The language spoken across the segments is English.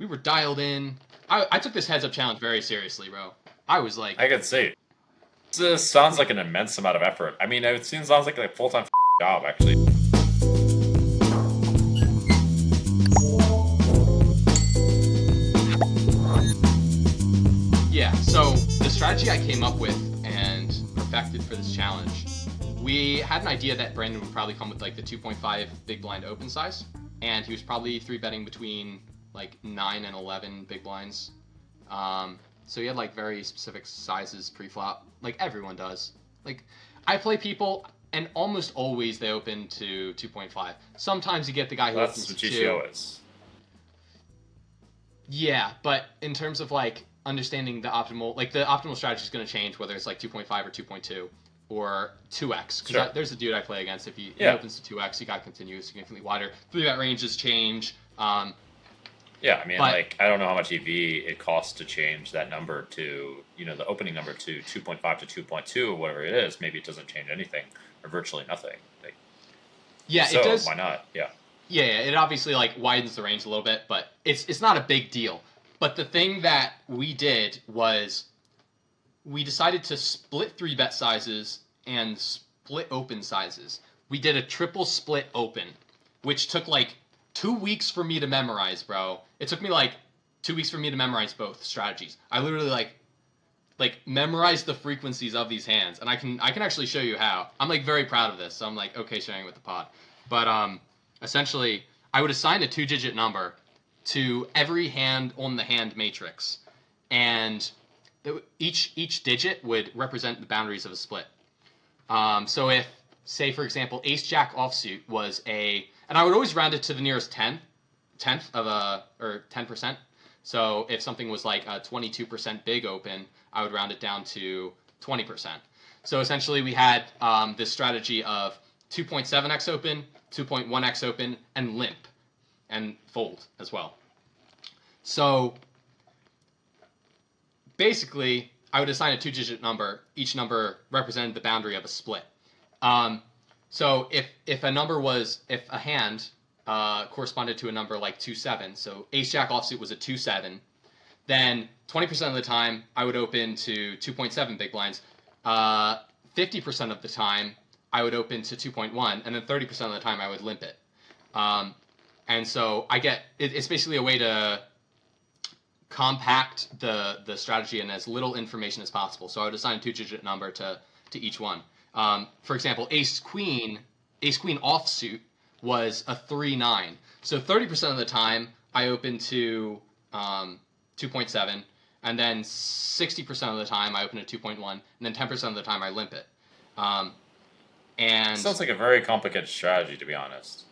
We were dialed in. I took this heads up challenge very seriously, bro. I was like, I can see. This sounds like an immense amount of effort. I mean, it sounds like a full-time job, actually. yeah. So the strategy I came up with and perfected for this challenge, we had an idea that Brandon would probably come with like the 2.5 big blind open size, and he was probably 3-betting between like 9 and 11 big blinds. So he had like very specific sizes pre-flop, like everyone does. Like I play people, and almost always they open to 2.5. Sometimes you get the guy who opens to 2. That's what GTO is. Yeah, but in terms of like understanding the optimal strategy is going to change whether it's like 2.5 or 2.2 or 2x. Because Sure. there's a dude I play against. If he opens to 2x, you got to continue significantly wider. 3-bet ranges change. Yeah, I mean, I don't know how much EV it costs to change that number to, the opening number to 2.5 to 2.2 or whatever it is. Maybe it doesn't change anything or virtually nothing. It does. Why not? Yeah. Yeah, it obviously like widens the range a little bit, but it's not a big deal. But the thing that we did was we decided to split 3-bet sizes and split open sizes. We did a triple split open, which took like 2 weeks for me to memorize, bro. It took me like 2 weeks for me to memorize both strategies. I literally like memorized the frequencies of these hands, and I can actually show you how. I'm like very proud of this, so I'm like okay sharing it with the pod. But essentially, I would assign a 2-digit number to every hand on the hand matrix, and each digit would represent the boundaries of a split. So if, say for example, Ace Jack offsuit was and I would always round it to the nearest tenth of or 10%. So if something was like a 22% big open, I would round it down to 20%. So essentially we had this strategy of 2.7x open, 2.1x open, and limp, and fold as well. So basically, I would assign a 2-digit number. Each number represented the boundary of a split. So if a hand corresponded to a number like 2-7, so Ace Jack offsuit was a 2-7, then 20% of the time I would open to 2.7 big blinds. 50% of the time I would open to 2.1, and then 30% of the time I would limp it. And so it's basically a way to compact the strategy in as little information as possible. So I would assign a 2-digit number to each one. For example, Ace Queen offsuit was a 3-9. So 30% of the time I open to 2.7, and then 60% of the time I open to 2.1, and then 10% of the time I limp it. And sounds like a very complicated strategy, to be honest.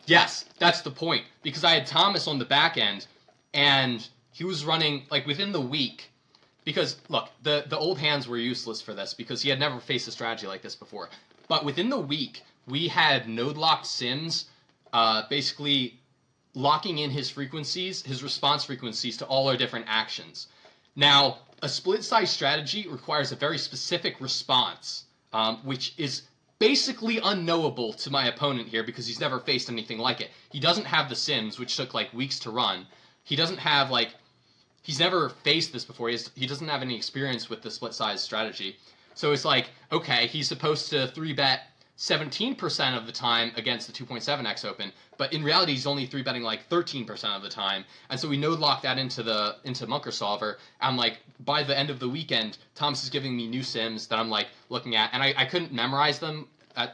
Yes, that's the point. Because I had Thomas on the back end, and he was running like within the week. Because look, the old hands were useless for this because he had never faced a strategy like this before. But within the week, we had node locked sims, basically locking in his frequencies, his response frequencies to all our different actions. Now, a split size strategy requires a very specific response, which is basically unknowable to my opponent here because he's never faced anything like it. He doesn't have the sims, which took like weeks to run. He doesn't have he's never faced this before. He doesn't have any experience with the split size strategy. So it's like, okay, he's supposed to 3-bet 17% of the time against the 2.7x open, but in reality he's only 3-betting like 13% of the time. And so we node lock that into Munker Solver. I'm like, by the end of the weekend, Thomas is giving me new sims that I'm like looking at, and I couldn't memorize them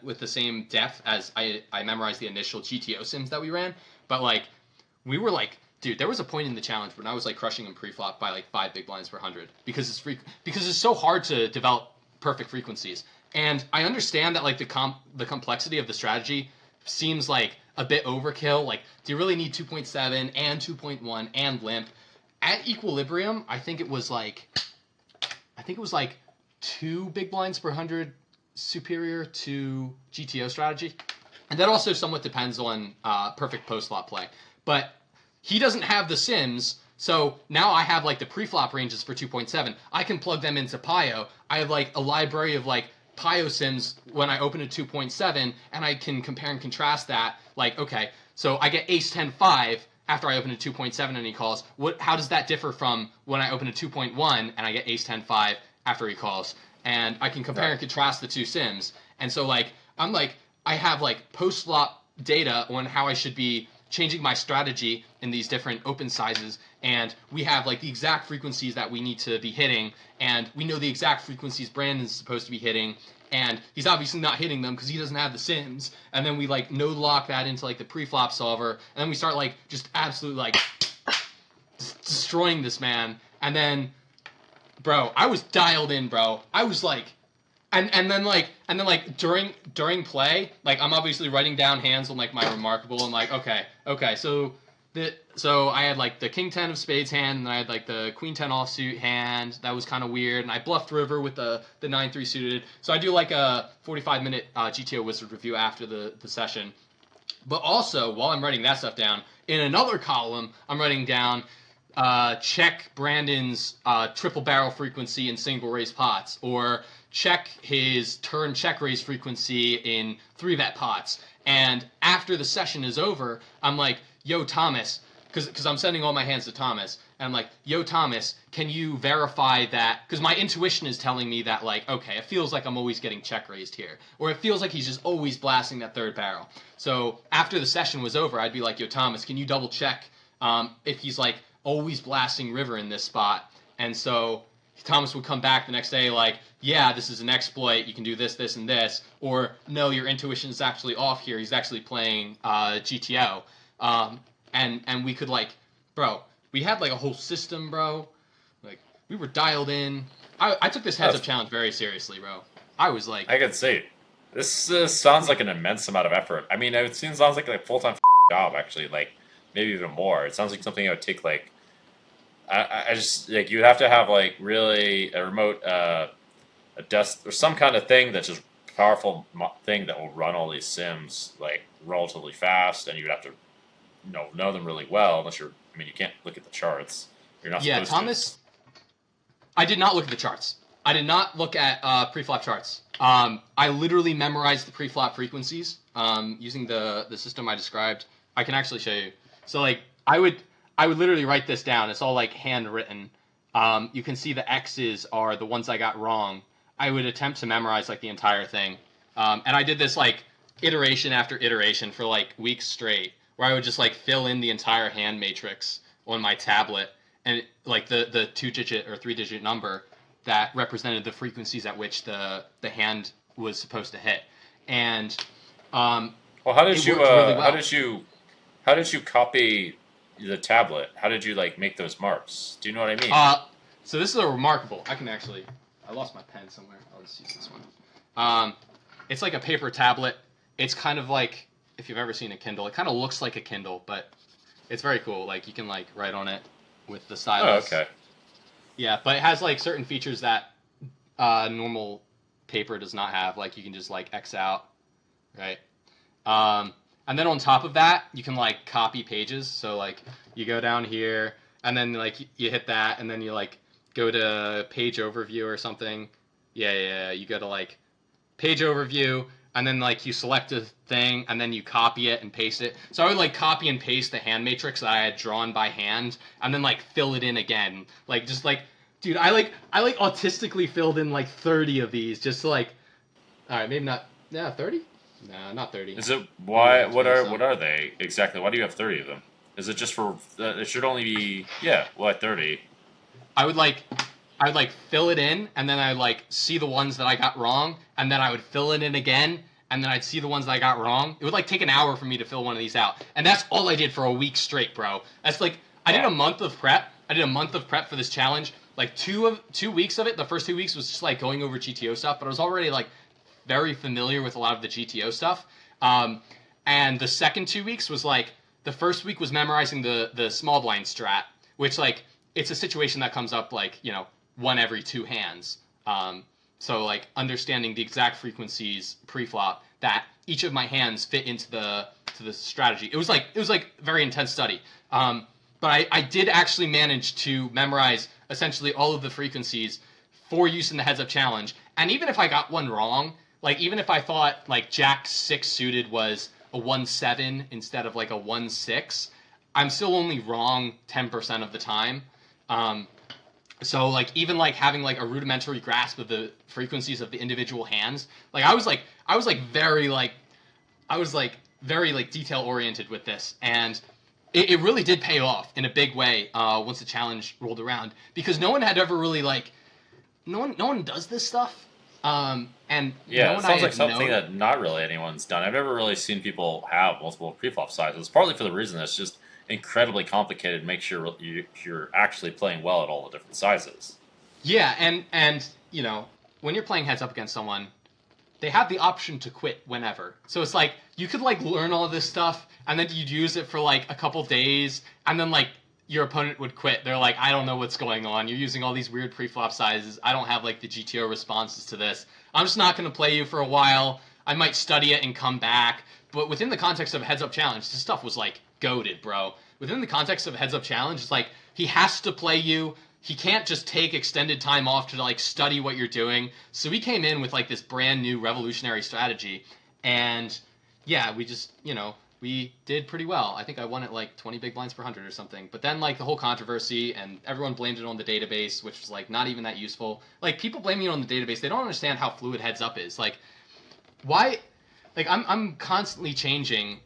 with the same depth as I memorized the initial GTO sims that we ran. But like, we were like, dude, there was a point in the challenge when I was like crushing him pre-flop by like 5 big blinds per 100 because it's so hard to develop perfect frequencies. And I understand that like the complexity of the strategy seems like a bit overkill. Like, do you really need 2.7 and 2.1 and limp? At equilibrium, I think it was like 2 big blinds per 100 superior to GTO strategy. And that also somewhat depends on perfect post-flop play. But he doesn't have the sims, so now I have like the pre-flop ranges for 2.7. I can plug them into Pio. I have like a library of like Pio sims when I open a 2.7, and I can compare and contrast that. Like, okay, so I get Ace 10 5, after I open a 2.7 and he calls, how does that differ from when I open a 2.1 and I get ace 10-5 after he calls? And I can compare and contrast the two sims. And so like I have like post flop data on how I should be changing my strategy in these different open sizes, and we have like the exact frequencies that we need to be hitting, and we know the exact frequencies Brandon's supposed to be hitting, and he's obviously not hitting them because he doesn't have the sims, and then we like no lock that into like the pre-flop solver, and then we start like just absolutely like destroying this man, and then bro, I was dialed in, bro. I was like, and then during play, like I'm obviously writing down hands on like my remarkable and like okay, so I had like the king 10 of spades hand, and then I had like the queen 10 offsuit hand. That was kind of weird, and I bluffed river with the 9-3 suited. So I do like a 45-minute GTO wizard review after the session. But also while I'm writing that stuff down, in another column I'm writing down check Brandon's triple barrel frequency in single raise pots, or check his turn check raise frequency in 3-bet pots. And after the session is over, I'm like, yo, Thomas, because I'm sending all my hands to Thomas, and I'm like, yo, Thomas, can you verify that? Because my intuition is telling me that, like, okay, it feels like I'm always getting check raised here, or it feels like he's just always blasting that third barrel. So after the session was over, I'd be like, yo, Thomas, can you double check if he's like always blasting river in this spot? And so Thomas would come back the next day like, yeah, this is an exploit, you can do this, this, and this, or no, your intuition is actually off here, he's actually playing GTO. And we could like, bro, we had like a whole system, bro. Like, we were dialed in. I took this heads-up challenge very seriously, bro. I was like... I could see. This sounds like an immense amount of effort. I mean, it sounds like a full-time job, actually. Like, maybe even more. It sounds like something I would take, like... I just, like, you'd have to have, like, really a remote, a desk, or some kind of thing that's just powerful thing that will run all these sims, like, relatively fast, and you'd have to know them really well, unless you're, I mean, you can't look at the charts. You're not supposed Thomas, to. I did not look at the charts. I did not look at pre-flop charts. I literally memorized the pre-flop frequencies using the system I described. I can actually show you. So, like, I would literally write this down. It's all, like, handwritten. You can see the X's are the ones I got wrong. I would attempt to memorize, like, the entire thing. And I did this, like, iteration after iteration for, like, weeks straight, where I would just like fill in the entire hand matrix on my tablet, and like the 2-digit or 3-digit number that represented the frequencies at which the hand was supposed to hit. And well, how did you really well. how did you copy the tablet? How did you like make those marks? Do you know what I mean? So this is a remarkable. I lost my pen somewhere. I'll just use this one. It's like a paper tablet. It's kind of like, if you've ever seen a Kindle, it kind of looks like a Kindle, but it's very cool. Like, you can, like, write on it with the stylus. Oh, okay. Yeah, but it has, like, certain features that normal paper does not have. Like, you can just, like, X out, right? And then on top of that, you can, like, copy pages. So, like, you go down here, and then, like, you hit that, and then you, like, go to page overview or something. Yeah, you go to, like, page overview, and then, like, you select a thing, and then you copy it and paste it. So I would, like, copy and paste the hand matrix that I had drawn by hand, and then, like, fill it in again. Like, just, like, dude, I autistically filled in, like, 30 of these, just to, like, all right, maybe not, 30? No, not 30. Is it, why, what are they exactly? Why do you have 30 of them? Is it just for, it should only be, 30? I would fill it in, and then I'd, like, see the ones that I got wrong, and then I would fill it in again, and then I'd see the ones that I got wrong. It would, like, take an hour for me to fill one of these out. And that's all I did for a week straight, bro. That's, like, I did a month of prep. For this challenge. Like, 2 weeks of it, the first 2 weeks was just, like, going over GTO stuff, but I was already, like, very familiar with a lot of the GTO stuff. And the second 2 weeks was, like, the first week was memorizing the small blind strat, which, like, it's a situation that comes up, like, you know, 1 every 2 hands. So, like, understanding the exact frequencies pre-flop that each of my hands fit into the strategy. It was very intense study. But I did actually manage to memorize essentially all of the frequencies for use in the heads-up challenge. And even if I got one wrong, like, even if I thought, like, Jack 6 suited was a 1-7 instead of, like, a 1-6, I'm still only wrong 10% of the time. So like even like having like a rudimentary grasp of the frequencies of the individual hands, like I was very like detail oriented with this, and it really did pay off in a big way once the challenge rolled around, because no one had ever really like no one does this stuff. And Yeah, no it one sounds I like had something known, that not really anyone's done. I've never really seen people have multiple preflop sizes, partly for the reason that it's just incredibly complicated to make sure you're actually playing well at all the different sizes. yeah, and you know, when you're playing heads up against someone, they have the option to quit whenever. So it's like you could like learn all this stuff and then you'd use it for like a couple days, and then like your opponent would quit. They're like, I don't know what's going on. You're using all these weird pre-flop sizes. I don't have like the GTO responses to this. I'm just not going to play you for a while. I might study it and come back. But within the context of a heads up challenge, this stuff was like goated, bro. Within the context of a heads up challenge, it's like he has to play you. He can't just take extended time off to like study what you're doing. So we came in with like this brand new revolutionary strategy, and yeah, we just, you know, we did pretty well. I think I won at like 20 big blinds per 100 or something. But then like the whole controversy, and everyone blamed it on the database, which was like not even that useful. Like people blaming it on the database, they don't understand how fluid heads up is. Like why, like I'm constantly changing.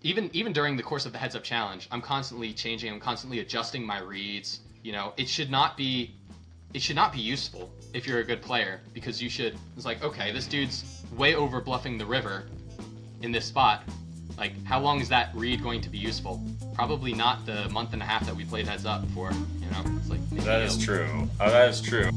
Even during the course of the heads up challenge, I'm constantly changing. I'm constantly adjusting my reads. You know, it should not be useful if you're a good player, because it's like, okay, this dude's way over bluffing the river in this spot. Like, how long is that read going to be useful? Probably not the month and a half that we played heads up for, you know? It's like, That is true. That is true.